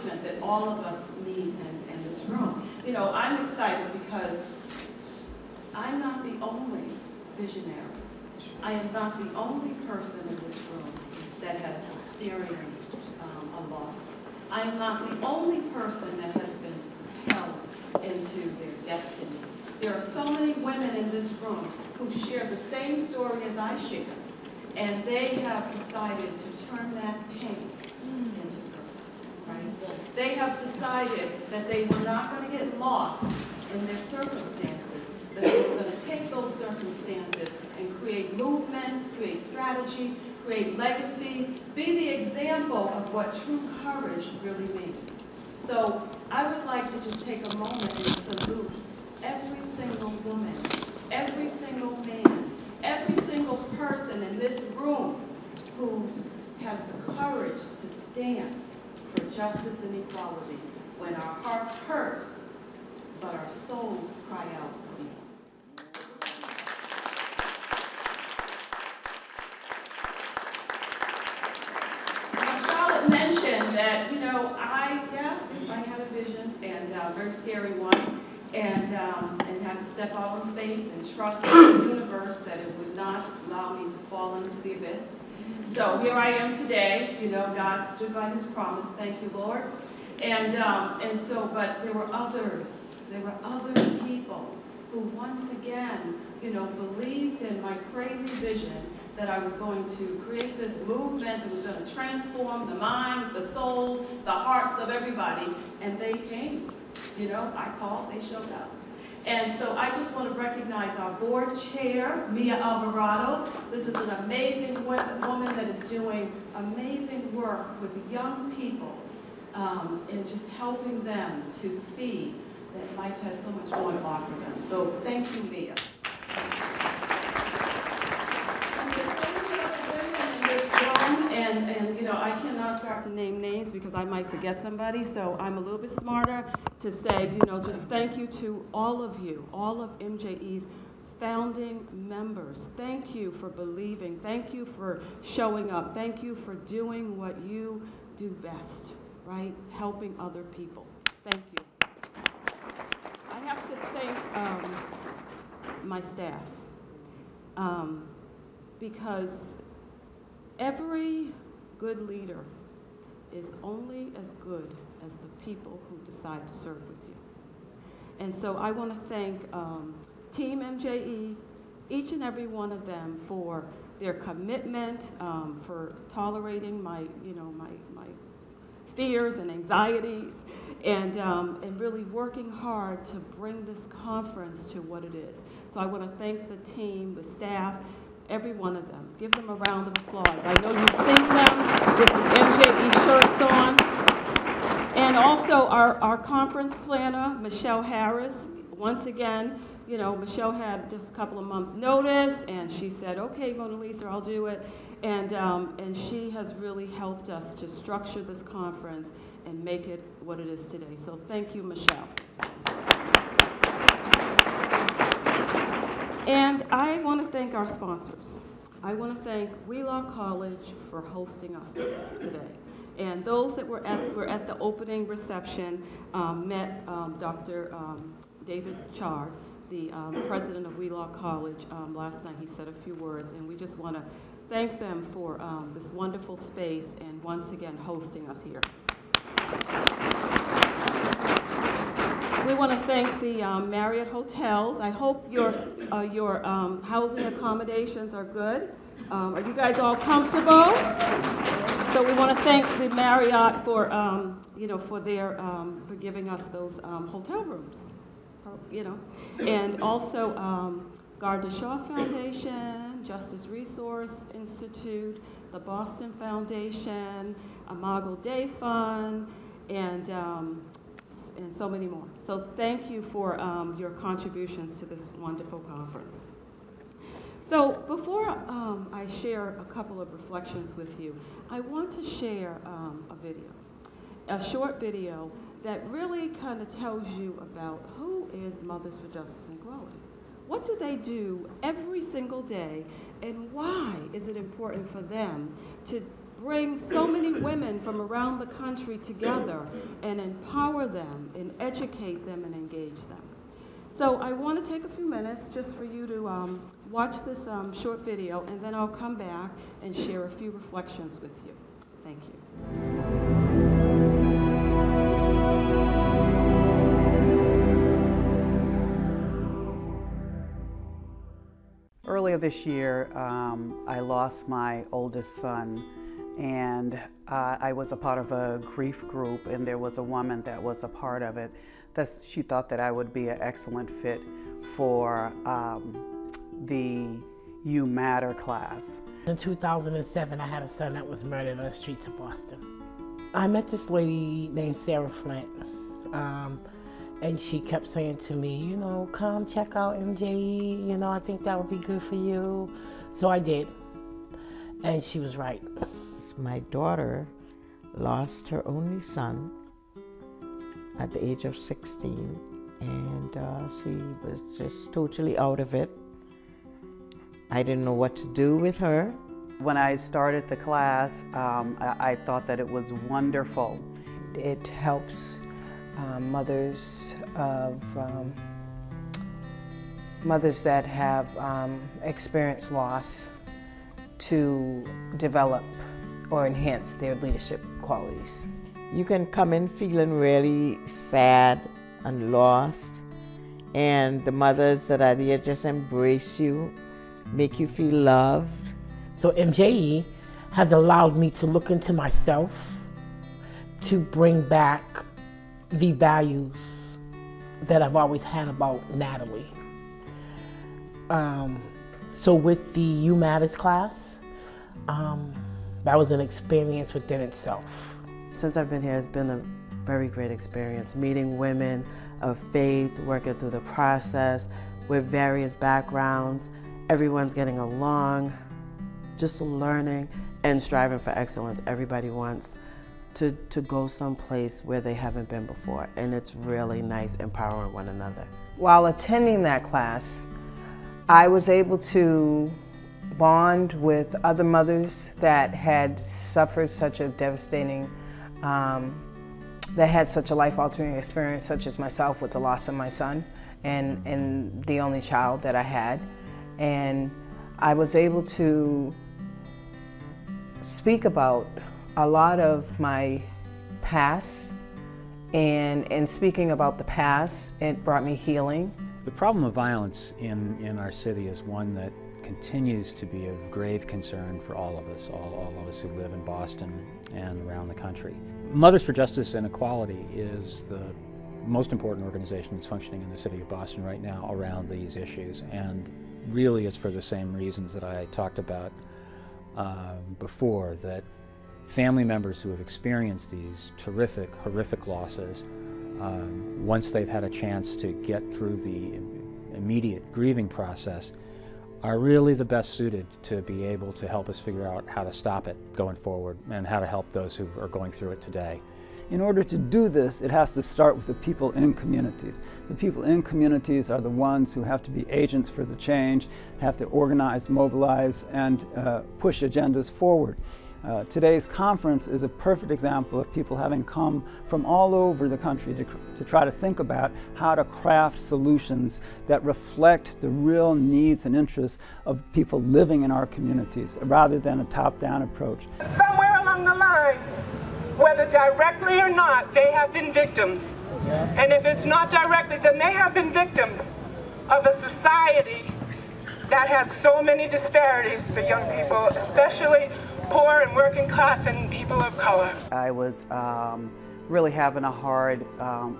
encouragement that all of us need in this room. You know, I'm excited because I'm not the only visionary. I am not the only person in this room that has experienced a loss. I am not the only person that has been propelled into their destiny. There are so many women in this room who share the same story as I share, and they have decided to turn that pain into purpose, right? They have decided that they were not going to get lost in their circumstances, that they were going to take those circumstances and create movements, create strategies, create legacies, be the example of what true courage really means. So I would like to just take a moment and salute every single woman, every single man, every single person in this room who has the courage to stand for justice and equality when our hearts hurt, but our souls cry out for more. Charlotte mentioned that, you know, I had a vision, and a very scary one, and had to step out on faith and trust in the universe that it would not allow me to fall into the abyss. So here I am today. You know, God stood by his promise. Thank you, Lord. And so, but there were others. There were other people who once again, you know, believed in my crazy vision that I was going to create this movement that was going to transform the minds, the souls, the hearts of everybody. And they came. You know, I called, they showed up. And so I just want to recognize our board chair, Mia Alvarado. This is an amazing woman that is doing amazing work with young people and just helping them to see that life has so much more to offer them. So thank you, Mia. And you know, I cannot start to name names because I might forget somebody, so I'm a little bit smarter to say, you know, just thank you to all of you, all of MJE's founding members. Thank you for believing. Thank you for showing up. Thank you for doing what you do best, right? Helping other people. Thank you. I have to thank my staff because every good leader is only as good as the people who decide to serve with you. And so I want to thank Team MJE, each and every one of them, for their commitment, for tolerating my fears and anxieties, and really working hard to bring this conference to what it is. So I want to thank the team, the staff, every one of them. Give them a round of applause. I know you've seen them with the MJE shirts on. And also our conference planner, Michelle Harris. Once again, you know, Michelle had just a couple of months' notice, and she said, okay, Mona Lisa, I'll do it. And she has really helped us to structure this conference and make it what it is today. So thank you, Michelle. And I want to thank our sponsors. I want to thank Wheelock College for hosting us today. And those that were at the opening reception met Dr. David Chard, the president of Wheelock College. Last night he said a few words, and we just want to thank them for this wonderful space and once again hosting us here. We want to thank the Marriott hotels. I hope your housing accommodations are good. Are you guys all comfortable? So we want to thank the Marriott for for giving us those hotel rooms, and also Gardner Shaw Foundation, Justice Resource Institute, the Boston Foundation, Imago Dei Fund, and so many more. So thank you for your contributions to this wonderful conference. So before I share a couple of reflections with you, I want to share a short video that really kind of tells you about who is Mothers for Justice and Equality. What do they do every single day, and why is it important for them to bring so many women from around the country together and empower them and educate them and engage them. So I want to take a few minutes just for you to watch this short video, and then I'll come back and share a few reflections with you. Thank you. Earlier this year, I lost my oldest son, and I was a part of a grief group, and there was a woman that was a part of it. She thought that I would be an excellent fit for the You Matter class. In 2007, I had a son that was murdered on the streets of Boston. I met this lady named Sarah Flint. And she kept saying to me, you know, come check out MJE, you know, I think that would be good for you. So I did, and she was right. My daughter lost her only son at the age of 16, and she was just totally out of it. I didn't know what to do with her. When I started the class, I thought that it was wonderful. It helps mothers that have experienced loss to develop or enhance their leadership qualities. You can come in feeling really sad and lost, and the mothers that are there just embrace you, make you feel loved. So MJE has allowed me to look into myself, to bring back the values that I've always had about Natalie. So with the You Matters class, that was an experience within itself. Since I've been here, it's been a very great experience, meeting women of faith, working through the process with various backgrounds. Everyone's getting along, just learning and striving for excellence. Everybody wants to go someplace where they haven't been before, and it's really nice empowering one another. While attending that class, I was able to bond with other mothers that had suffered such a devastating, that had such a life-altering experience, such as myself with the loss of my son and the only child that I had. And I was able to speak about a lot of my past, and in speaking about the past, it brought me healing. The problem of violence in our city is one that continues to be of grave concern for all of us, all of us who live in Boston and around the country. Mothers for Justice and Equality is the most important organization that's functioning in the city of Boston right now around these issues, and really it's for the same reasons that I talked about before, that family members who have experienced these terrific, horrific losses, once they've had a chance to get through the immediate grieving process, are really the best suited to be able to help us figure out how to stop it going forward and how to help those who are going through it today. In order to do this, it has to start with the people in communities. The people in communities are the ones who have to be agents for the change, have to organize, mobilize, and push agendas forward. Today's conference is a perfect example of people having come from all over the country to try to think about how to craft solutions that reflect the real needs and interests of people living in our communities, rather than a top-down approach. Somewhere along the line, whether directly or not, they have been victims. And if it's not directly, then they have been victims of a society that has so many disparities for young people, especially poor and working class and people of color. I was really having a hard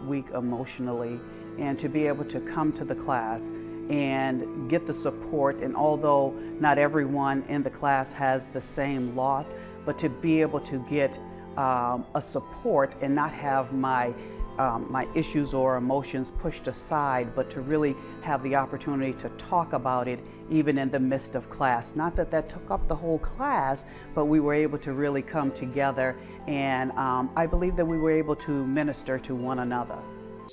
week emotionally, and to be able to come to the class and get the support, and although not everyone in the class has the same loss, but to be able to get a support and not have my issues or emotions pushed aside, but to really have the opportunity to talk about it even in the midst of class. Not that that took up the whole class, but we were able to really come together, and I believe that we were able to minister to one another.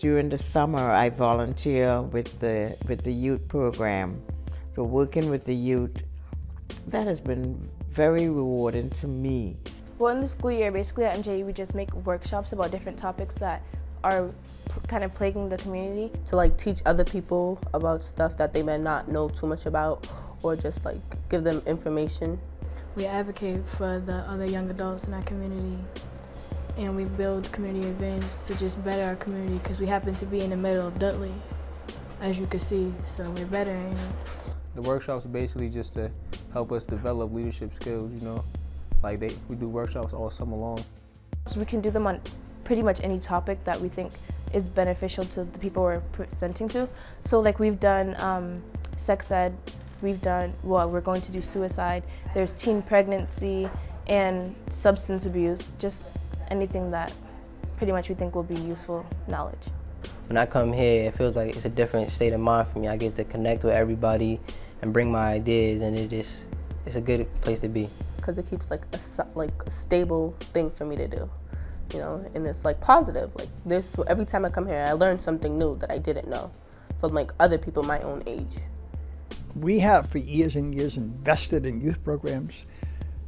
During the summer, I volunteer with the youth program. So working with the youth, that has been very rewarding to me. Well, in the school year, basically at MJE, we just make workshops about different topics that are kind of plaguing the community. To like teach other people about stuff that they may not know too much about, or just like give them information. We advocate for the other young adults in our community, and we build community events to just better our community, because we happen to be in the middle of Dudley, as you can see, so we're bettering it. The workshops are basically just to help us develop leadership skills, you know. Like we do workshops all summer long. So we can do them on pretty much any topic that we think is beneficial to the people we're presenting to. So like we've done sex ed, we're going to do suicide, there's teen pregnancy and substance abuse, just anything that pretty much we think will be useful knowledge. When I come here, it feels like it's a different state of mind for me. I get to connect with everybody and bring my ideas, and it's a good place to be. Because it keeps like a stable thing for me to do, you know, and it's like positive. Like this, every time I come here, I learn something new that I didn't know from like other people my own age. We have for years and years invested in youth programs.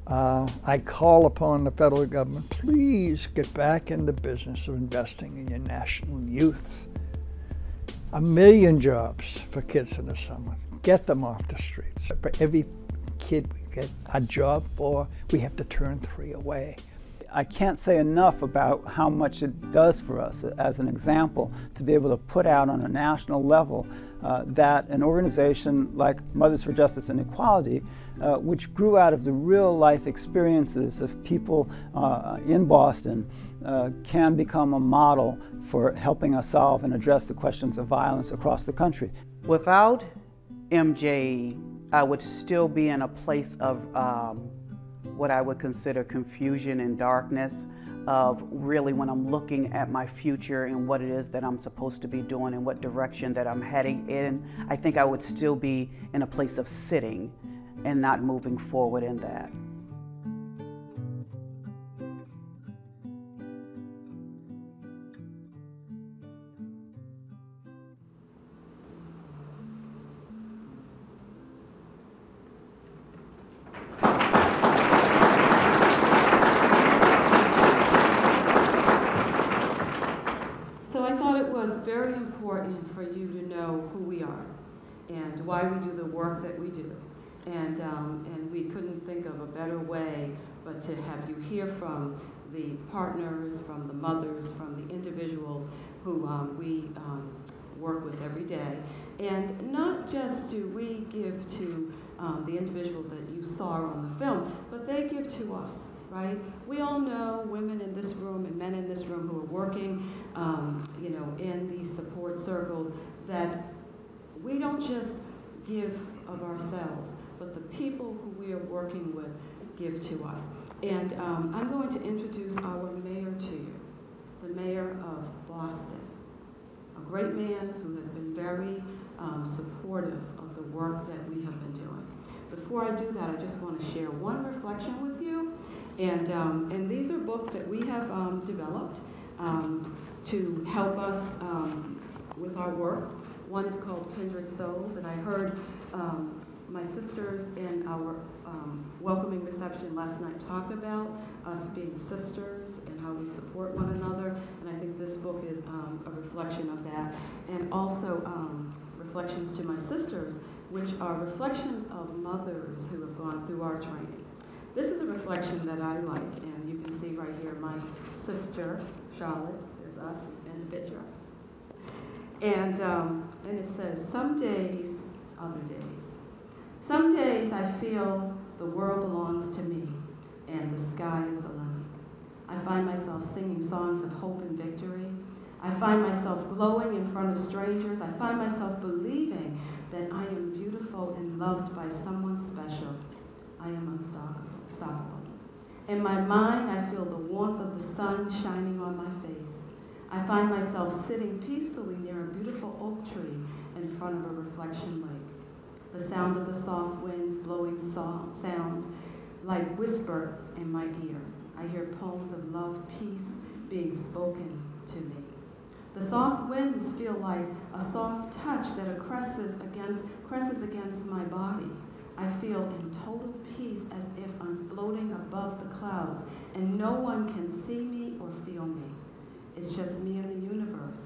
I call upon the federal government, please get back in the business of investing in your national youth. 1 million jobs for kids in the summer. Get them off the streets. For every kid we get a job for, we have to turn 3 away. I can't say enough about how much it does for us as an example to be able to put out on a national level that an organization like Mothers for Justice and Equality, which grew out of the real life experiences of people in Boston, can become a model for helping us solve and address the questions of violence across the country. Without MJE, I would still be in a place of what I would consider confusion and darkness of really when I'm looking at my future and what it is that I'm supposed to be doing and what direction that I'm heading in. I think I would still be in a place of sitting and not moving forward in that. Very important for you to know who we are and why we do the work that we do. And we couldn't think of a better way but to have you hear from the partners, from the mothers, from the individuals who we work with every day. And not just do we give to the individuals that you saw on the film, but they give to us. Right? We all know women in this room and men in this room who are working, you know, in these support circles, that we don't just give of ourselves, but the people who we are working with give to us. And I'm going to introduce our mayor to you, the mayor of Boston, a great man who has been very supportive of the work that we have been doing. Before I do that, I just want to share one reflection with you. And these are books that we have developed to help us with our work. One is called Kindred Souls, and I heard my sisters in our welcoming reception last night talk about us being sisters and how we support one another, and I think this book is a reflection of that. And also reflections to my sisters, which are reflections of mothers who have gone through our training. This is a reflection that I like, and you can see right here my sister, Charlotte, there's us in the picture. And it says, some days, other days. Some days I feel the world belongs to me, and the sky is the limit. I find myself singing songs of hope and victory. I find myself glowing in front of strangers. I find myself believing that I am beautiful and loved by someone special. I am unstoppable. In my mind, I feel the warmth of the sun shining on my face. I find myself sitting peacefully near a beautiful oak tree in front of a reflection lake. The sound of the soft winds blowing sounds like whispers in my ear. I hear poems of love, peace being spoken to me. The soft winds feel like a soft touch that caresses against my body. I feel in total peace as if I'm floating above the clouds and no one can see me or feel me. It's just me and the universe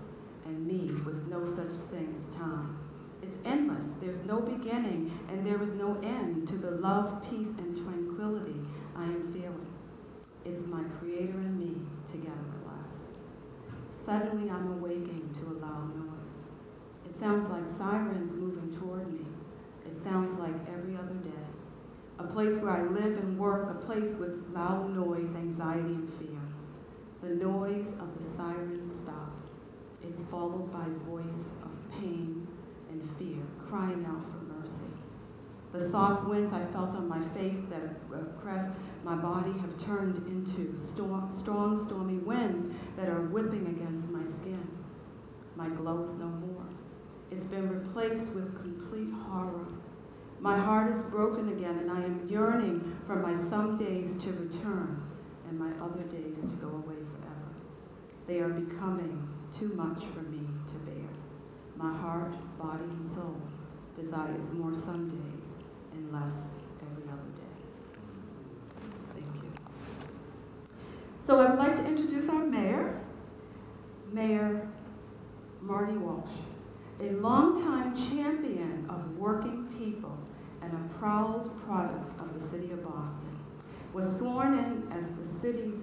and me with no such thing as time. It's endless. There's no beginning and there is no end to the love, peace, and tranquility I am feeling. It's my Creator and me together at last. Suddenly I'm awaking to a loud noise. It sounds like sirens moving toward me. It sounds like every other day. A place where I live and work, a place with loud noise, anxiety, and fear. The noise of the sirens stopped. It's followed by a voice of pain and fear, crying out for mercy. The soft winds I felt on my face that pressed my body have turned into strong, stormy winds that are whipping against my skin. My glow is no more. It's been replaced with complete horror. My heart is broken again, and I am yearning for my some days to return and my other days to go away forever. They are becoming too much for me to bear. My heart, body, and soul desires more some days and less every other day. Thank you. So I would like to introduce our mayor, Mayor Marty Walsh, a longtime champion of working people and a proud product of the city of Boston, was sworn in as the city's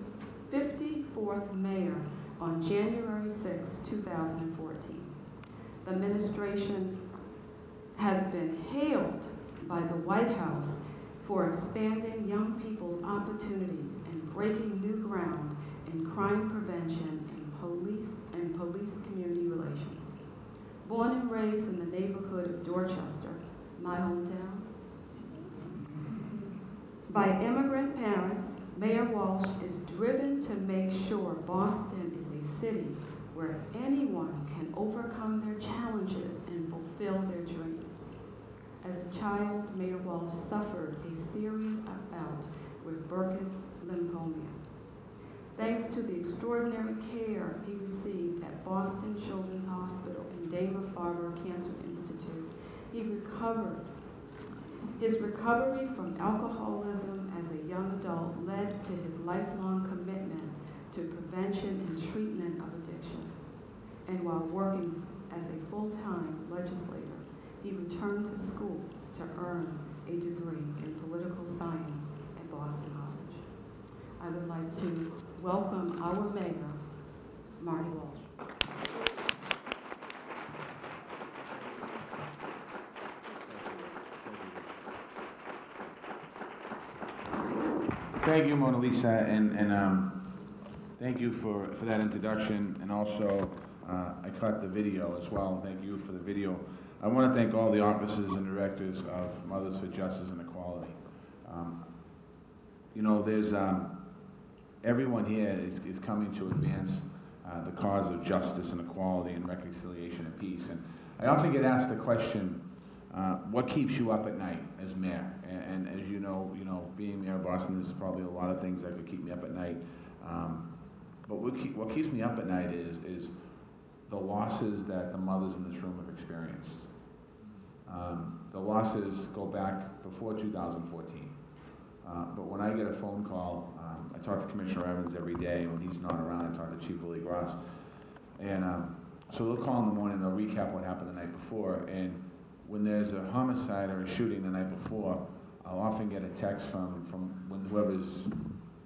54th mayor on January 6, 2014. The administration has been hailed by the White House for expanding young people's opportunities and breaking new ground in crime prevention and police community relations. Born and raised in the neighborhood of Dorchester, my hometown, by immigrant parents, Mayor Walsh is driven to make sure Boston is a city where anyone can overcome their challenges and fulfill their dreams. As a child, Mayor Walsh suffered a serious bout with Burkitt's lymphoma. Thanks to the extraordinary care he received at Boston Children's Hospital and Dana-Farber Cancer Institute, he recovered. His recovery from alcoholism as a young adult led to his lifelong commitment to prevention and treatment of addiction. And while working as a full-time legislator, he returned to school to earn a degree in political science at Boston College. I would like to welcome our mayor, Marty Walsh. Thank you, Mona Lisa, and thank you for that introduction, and also I caught the video as well. Thank you for the video. I want to thank all the officers and directors of Mothers for Justice and Equality. You know, there's everyone here is coming to advance the cause of justice and equality and reconciliation and peace. And I often get asked the question, what keeps you up at night as mayor? And as you know, being mayor of Boston, there's probably a lot of things that could keep me up at night. But what keeps me up at night is the losses that the mothers in this room have experienced. The losses go back before 2014. But when I get a phone call, I talk to Commissioner Evans every day. When he's not around, I talk to Chief Willie Gross. And so they'll call in the morning, they'll recap what happened the night before. And when there's a homicide or a shooting the night before, I'll often get a text from whoever's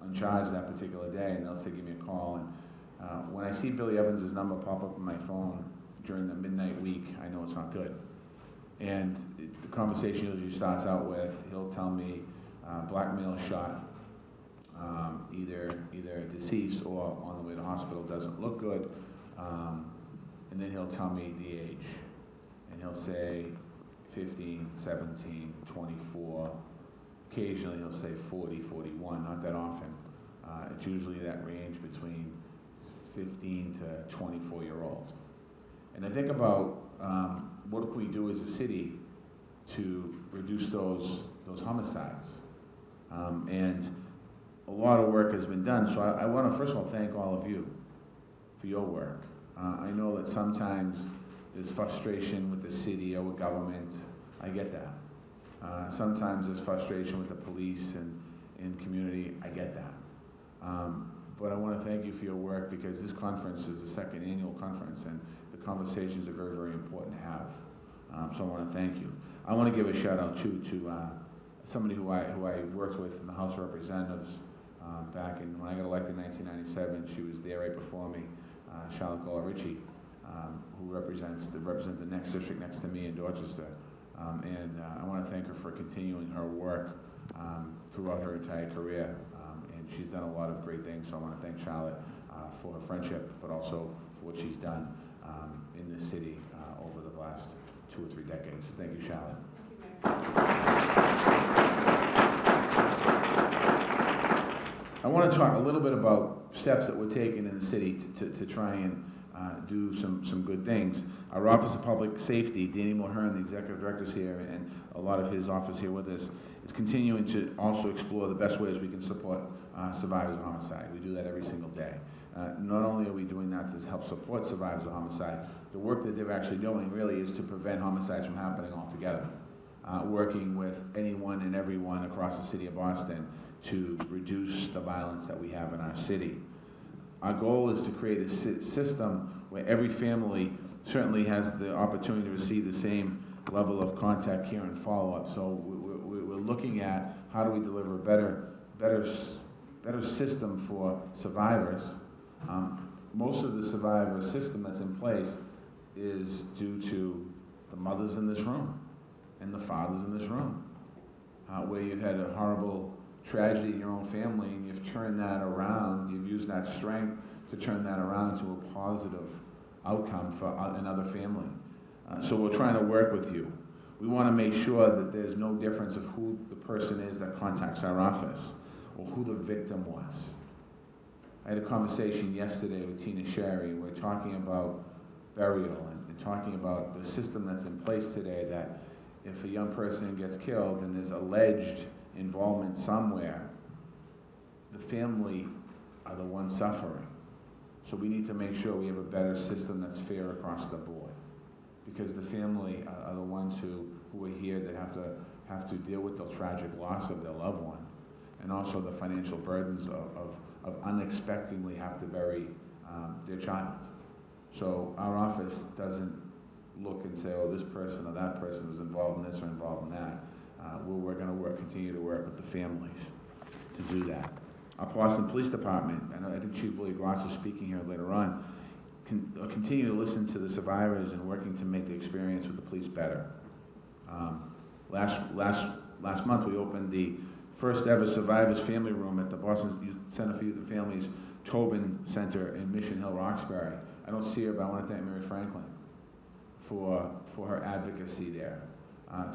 in charge that particular day, and they'll say, give me a call. And when I see Billy Evans' number pop up on my phone during the midnight week, I know it's not good. And the conversation usually starts out with, he'll tell me, black male shot, either deceased or on the way to hospital, doesn't look good. And then he'll tell me the age. And he'll say 15, 17, 24. Occasionally he'll say 40, 41, not that often. It's usually that range between 15 to 24-year-old. And I think about what can we do as a city to reduce those homicides. And a lot of work has been done, so I want to first of all thank all of you for your work. I know that sometimes there's frustration with the city or with government. I get that. Sometimes there's frustration with the police and community. I get that. But I want to thank you for your work, because this conference is the second annual conference, and the conversations are very, very important to have. So I want to thank you. I want to give a shout out too to somebody who I worked with in the House of Representatives back when I got elected in 1997. She was there right before me, Charlotte Gola-Ritchie, who represents the next district next to me in Dorchester. And I want to thank her for continuing her work throughout her entire career. And she's done a lot of great things, so I want to thank Charlotte for her friendship, but also for what she's done in this city over the last 2 or 3 decades. So thank you, Charlotte. I want to talk a little bit about steps that we're taking in the city to try and do some good things. Our Office of Public Safety, Danny Mulhern, the Executive Director, is here, and a lot of his office here with us, is continuing to also explore the best ways we can support survivors of homicide. We do that every single day. Not only are we doing that to help support survivors of homicide, the work that they're actually doing really is to prevent homicides from happening altogether. Working with anyone and everyone across the city of Boston to reduce the violence that we have in our city. Our goal is to create a system where every family certainly has the opportunity to receive the same level of contact, care, and follow-up. So we're looking at how do we deliver a better system for survivors. Most of the survivor system that's in place is due to the mothers in this room and the fathers in this room, where you've had a horrible tragedy in your own family, and you've turned that around, you've used that strength to turn that around to a positive outcome for another family. So we're trying to work with you. We want to make sure that there's no difference of who the person is that contacts our office or who the victim was. I had a conversation yesterday with Tina Sherry, and we're talking about burial and talking about the system that's in place today, that if a young person gets killed and there's alleged involvement somewhere, the family are the ones suffering. So we need to make sure we have a better system that's fair across the board, because the family are the ones who are here that have to deal with the tragic loss of their loved one, and also the financial burdens of unexpectedly have to bury their child. So our office doesn't look and say, oh, this person or that person is involved in this or involved in that. We're going to continue to work with the families to do that. Our Boston Police Department, and I think Chief Willie Gross is speaking here later on, continue to listen to the survivors and working to make the experience with the police better. Last month we opened the first ever Survivors Family Room at the Boston Center for Youth and Families Tobin Center in Mission Hill, Roxbury. I don't see her, but I want to thank Mary Franklin for her advocacy there,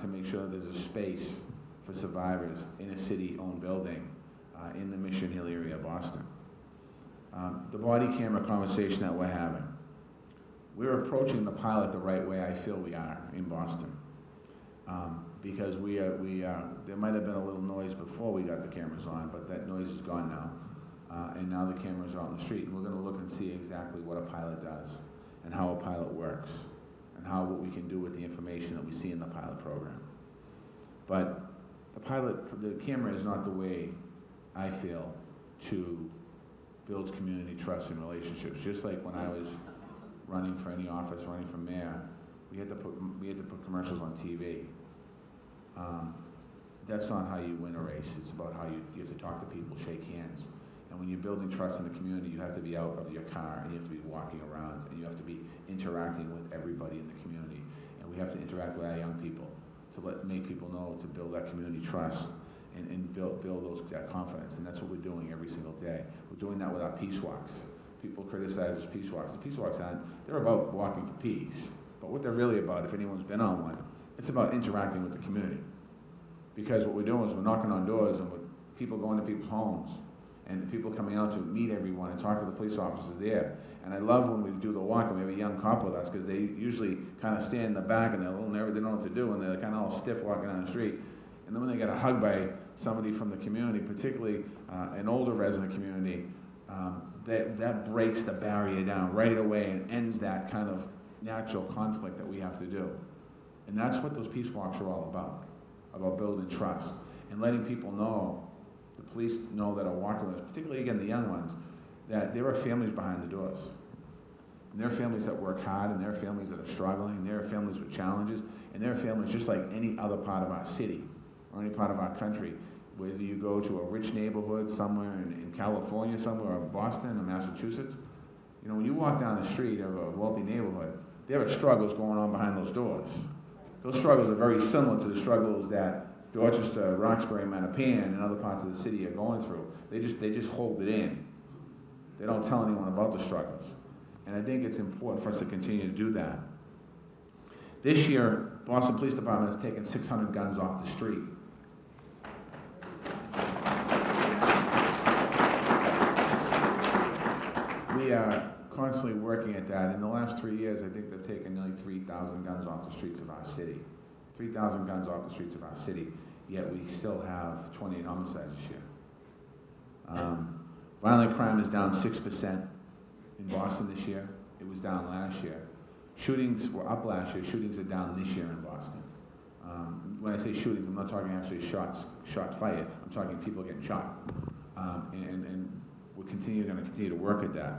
to make sure there's a space for survivors in a city-owned building in the Mission Hill area of Boston. The body camera conversation that we're having, we're approaching the pilot the right way I feel we are in Boston. Because there might have been a little noise before we got the cameras on, but that noise is gone now. And now the cameras are out in the street, and we're going to look and see exactly what a pilot does and how a pilot works, and what we can do with the information that we see in the pilot program. But the camera is not the way, I feel, to build community trust and relationships. Just like when I was running for any office, running for mayor, we had to put commercials on TV. That's not how you win a race. It's about how you have to talk to people, shake hands. And when you're building trust in the community, you have to be out of your car, and you have to be walking around, and you have to be interacting with everybody in the community. And we have to interact with our young people to make people know, to build that community trust and build that confidence. And that's what we're doing every single day. We're doing that with our peace walks. People criticize us peace walks. The peace walks they're about walking for peace. But what they're really about, if anyone's been on one, it's about interacting with the community. Because what we're doing is we're knocking on doors, and people going to people's homes, and people coming out to meet everyone and talk to the police officers there. And I love when we do the walk and we have a young cop with us, because they usually kind of stand in the back and they're a little nervous, they don't know what to do, and they're kind of all stiff walking down the street. And then when they get a hug by somebody from the community, particularly an older resident community, that breaks the barrier down right away and ends that kind of natural conflict that we have to do. And that's what those peace walks are all about about building trust and letting people know, the police know that are walking with us, particularly again the young ones, that there are families behind the doors. And there are families that work hard, and there are families that are struggling, and there are families with challenges, and there are families just like any other part of our city or any part of our country. Whether you go to a rich neighborhood somewhere in California somewhere, or Boston or Massachusetts, you know, when you walk down the street of a wealthy neighborhood, there are struggles going on behind those doors. Those struggles are very similar to the struggles that Dorchester, Roxbury, Mattapan, and other parts of the city are going through. They just hold it in. They don't tell anyone about the struggles. And I think it's important for us to continue to do that. This year, Boston Police Department has taken 600 guns off the street. We are constantly working at that. In the last 3 years, I think they've taken nearly 3,000 guns off the streets of our city. 3,000 guns off the streets of our city, yet we still have 28 homicides this year. Violent crime is down 6% in Boston this year. It was down last year. Shootings were up last year. Shootings are down this year in Boston. When I say shootings, I'm not talking actually shots fired. I'm talking people getting shot. And we're going to continue to work at that.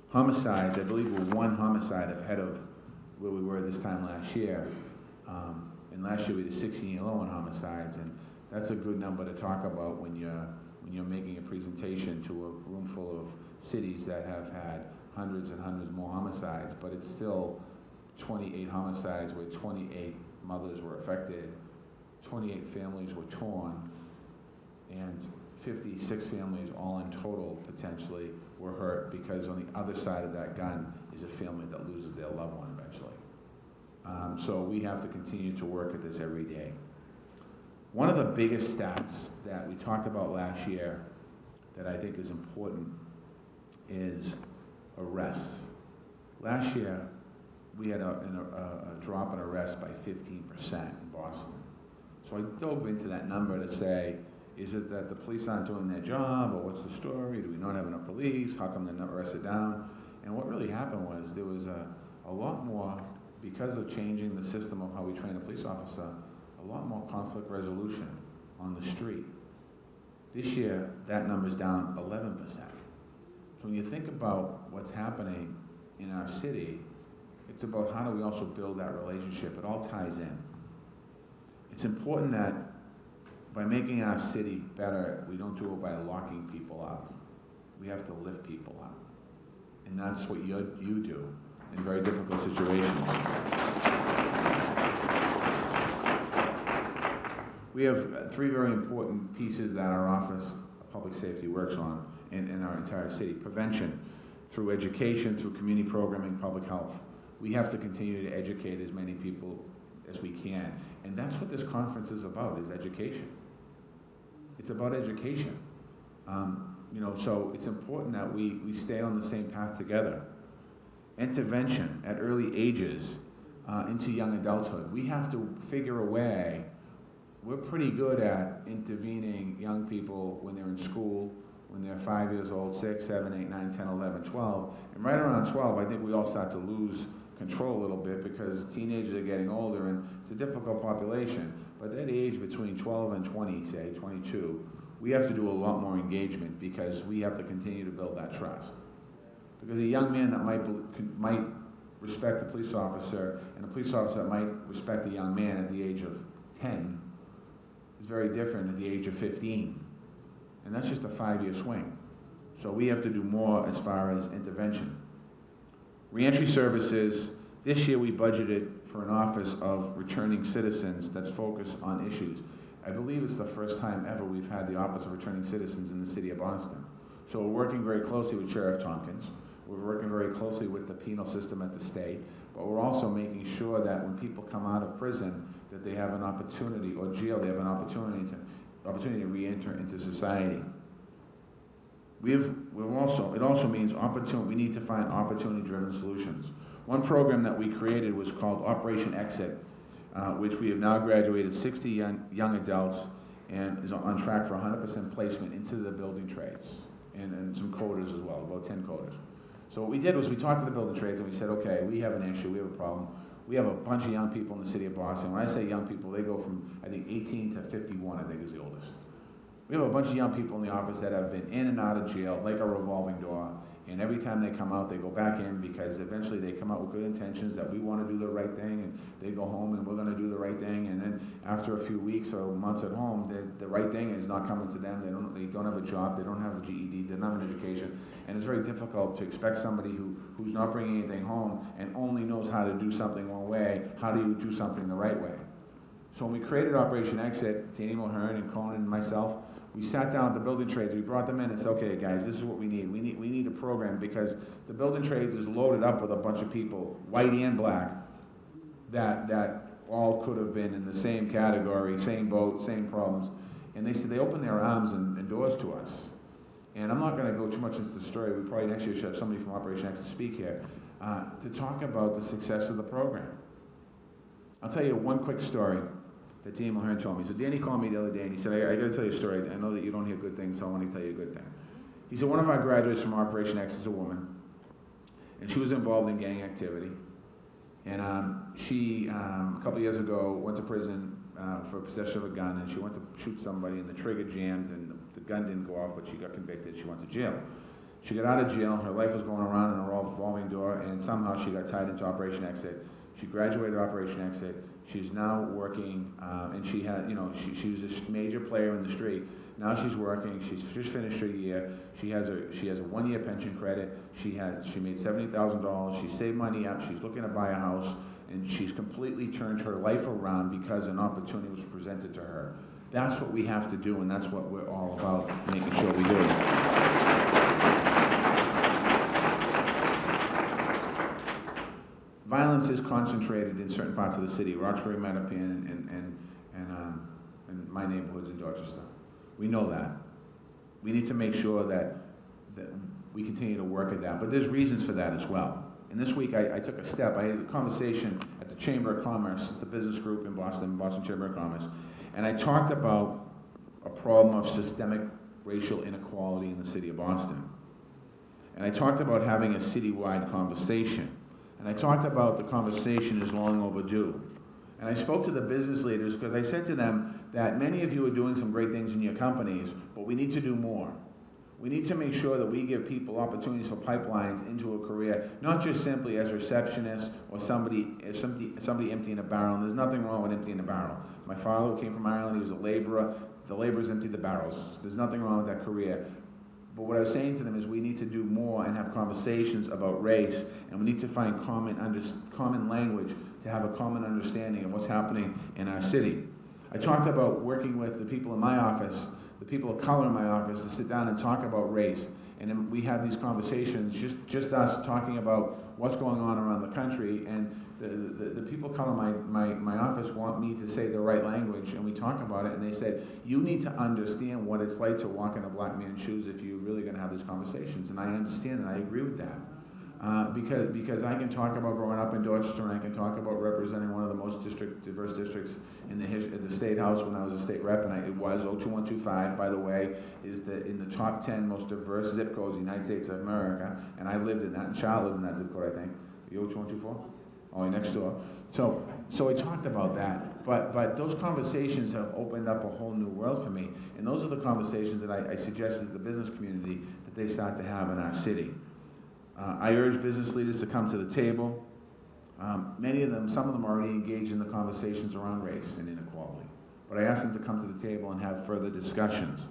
Homicides, I believe we're one homicide ahead of where we were this time last year. And last year we did 16 low on homicides, and that's a good number to talk about when you're making a presentation to a room full of cities that have had hundreds and hundreds more homicides, but it's still 28 homicides where 28 mothers were affected, 28 families were torn, and 56 families all in total potentially were hurt because on the other side of that gun is a family that loses their loved one eventually. So we have to continue to work at this every day. One of the biggest stats that we talked about last year that I think is important is arrests. Last year, we had a drop in arrests by 15% in Boston. So I dove into that number to say, is it that the police aren't doing their job, or what's the story? Do we not have enough police? How come they're not arrested down? And what really happened was there was a lot more, because of changing the system of how we train a police officer, a lot more conflict resolution on the street. This year, that number's down 11%. So when you think about what's happening in our city, it's about how do we also build that relationship. It all ties in. It's important that by making our city better, we don't do it by locking people up. We have to lift people up. And that's what you do in very difficult situations. We have three very important pieces that our Office of Public Safety works on in our entire city. Prevention, through education, through community programming, public health. We have to continue to educate as many people as we can. And that's what this conference is about, is education. It's about education. So it's important that we stay on the same path together. Intervention at early ages into young adulthood. We have to figure a way. We're pretty good at intervening young people when they're in school, when they're 5 years old, 6, 7, 8, 9, 10, 11, 12. And right around 12, I think we all start to lose control a little bit because teenagers are getting older and it's a difficult population. But that age between 12 and 20, say, 22, we have to do a lot more engagement because we have to continue to build that trust. Because a young man that might respect a police officer and a police officer that might respect a young man at the age of 10 is very different at the age of 15. And that's just a 5-year swing. So we have to do more as far as intervention. Reentry services, this year we budgeted for an office of returning citizens that's focused on issues. I believe it's the first time ever we've had the Office of Returning Citizens in the city of Boston. So we're working very closely with Sheriff Tompkins. We're working very closely with the penal system at the state, but we're also making sure that when people come out of prison, that they have an opportunity, or jail, they have an opportunity to re-enter into society. It also means we need to find opportunity-driven solutions. One program that we created was called Operation Exit, which we have now graduated 60 young adults and is on track for 100% placement into the building trades and some coders as well, about 10 coders. So what we did was we talked to the building trades and we said, okay, we have an issue, we have a problem. We have a bunch of young people in the city of Boston. When I say young people, they go from, I think, 18 to 51, I think is the oldest. We have a bunch of young people in the office that have been in and out of jail like a revolving door, and every time they come out, they go back in because eventually they come out with good intentions that we want to do the right thing, and they go home and we're going to do the right thing, and then after a few weeks or months at home, the right thing is not coming to them. They don't have a job, they don't have a GED, they don't have an education, and it's very difficult to expect somebody who's not bringing anything home and only knows how to do something one way. How do you do something the right way? So when we created Operation Exit, Danny Mulhern and Conan and myself, we sat down with the building trades, we brought them in and said, okay guys, this is what we need. We need a program because the building trades is loaded up with a bunch of people, white and black, that all could have been in the same category, same boat, same problems. And they said they opened their arms and doors to us. And I'm not going to go too much into the story. We probably next year should have somebody from Operation Exit speak here to talk about the success of the program. I'll tell you one quick story that Danny Mulhern told me. So Danny called me the other day and he said, I got to tell you a story. I know that you don't hear good things, so I want to tell you a good thing. He said one of our graduates from Operation X is a woman, and she was involved in gang activity. And she, a couple years ago, went to prison for possession of a gun, and she went to shoot somebody, and the trigger jammed, and the gun didn't go off, but she got convicted. She went to jail. She got out of jail. Her life was going around in a revolving door, and somehow she got tied into Operation Exit. She graduated Operation Exit. She's now working, and she had, she was a major player in the street. Now she's working. She's just finished her year. She has a 1-year pension credit. She made $70,000. She saved money up. She's looking to buy a house, and she's completely turned her life around because an opportunity was presented to her. That's what we have to do, and that's what we're all about, making sure we do. Violence is concentrated in certain parts of the city, Roxbury, Mattapan, and my neighborhoods in Dorchester. We know that. We need to make sure that we continue to work at that, but there's reasons for that as well. And this week I took a step. I had a conversation at the Chamber of Commerce. It's a business group in Boston, Boston Chamber of Commerce, and I talked about a problem of systemic racial inequality in the city of Boston. And I talked about having a citywide conversation. And I talked about the conversation is long overdue. And I spoke to the business leaders because I said to them that many of you are doing some great things in your companies, but we need to do more. We need to make sure that we give people opportunities for pipelines into a career, not just simply as receptionists or somebody emptying a barrel. And there's nothing wrong with emptying a barrel. My father, who came from Ireland, he was a laborer. The laborers emptied the barrels. There's nothing wrong with that career. But what I was saying to them is we need to do more and have conversations about race, and we need to find common language to have a common understanding of what's happening in our city. I talked about working with the people in my office, the people of color in my office, to sit down and talk about race. And then we have these conversations, just us talking about what's going on around the country, and the people of color in my office want me to say the right language, and we talk about it, and they said, you need to understand what it's like to walk in a black man's shoes if you're really going to have these conversations. And I understand and I agree with that. Because I can talk about growing up in Dorchester, and I can talk about representing one of the most diverse districts in the State House when I was a state rep, and it was 02125, by the way, is in the top 10 most diverse zip codes in the United States of America, and I lived in that, and Charlotte lived in that zip code, I think. The 02124? Oh, next door. So we talked about that, but those conversations have opened up a whole new world for me, and those are the conversations that I suggested to the business community that they start to have in our city. I urge business leaders to come to the table. Many of them, some of them are already engaged in the conversations around race and inequality, but I ask them to come to the table and have further discussions.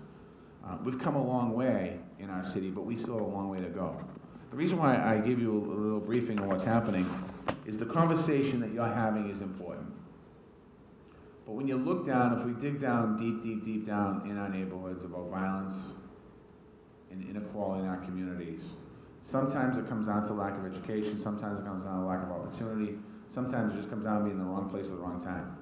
We've come a long way in our city, but we still have a long way to go. The reason why I give you a little briefing on what's happening is the conversation that you're having is important. But when you look down, if we dig down deep down in our neighborhoods about violence and inequality in our communities, sometimes it comes down to lack of education, sometimes it comes down to lack of opportunity, sometimes it just comes down to being in the wrong place at the wrong time.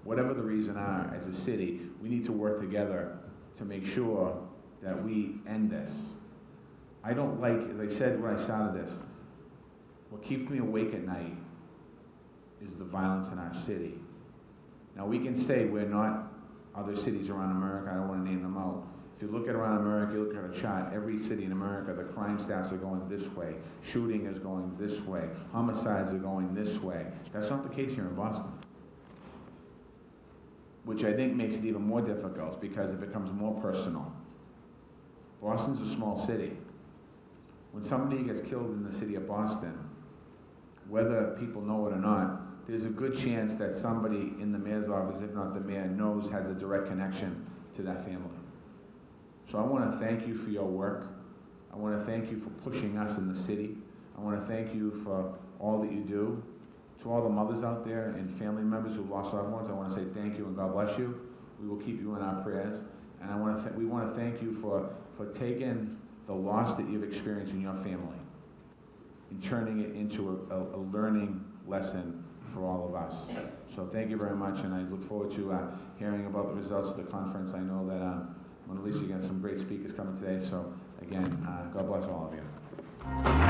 Whatever the reason are, as a city, we need to work together to make sure that we end this. I don't like, as I said when I started this, what keeps me awake at night is the violence in our city. Now we can say we're not other cities around America, I don't want to name them out, If you look at around America, you look at a chart, every city in America, the crime stats are going this way, shooting is going this way, homicides are going this way. That's not the case here in Boston. Which I think makes it even more difficult because it becomes more personal. Boston's a small city. When somebody gets killed in the city of Boston, whether people know it or not, there's a good chance that somebody in the mayor's office, if not the mayor, knows has a direct connection to that family. So I want to thank you for your work. I want to thank you for pushing us in the city. I want to thank you for all that you do. To all the mothers out there and family members who lost loved ones, I want to say thank you and God bless you. We will keep you in our prayers. And we want to thank you for taking the loss that you've experienced in your family and turning it into a learning lesson for all of us. So thank you very much, and I look forward to hearing about the results of the conference. I know that Mona Lisa, you got some great speakers coming today, so again, God bless all of you.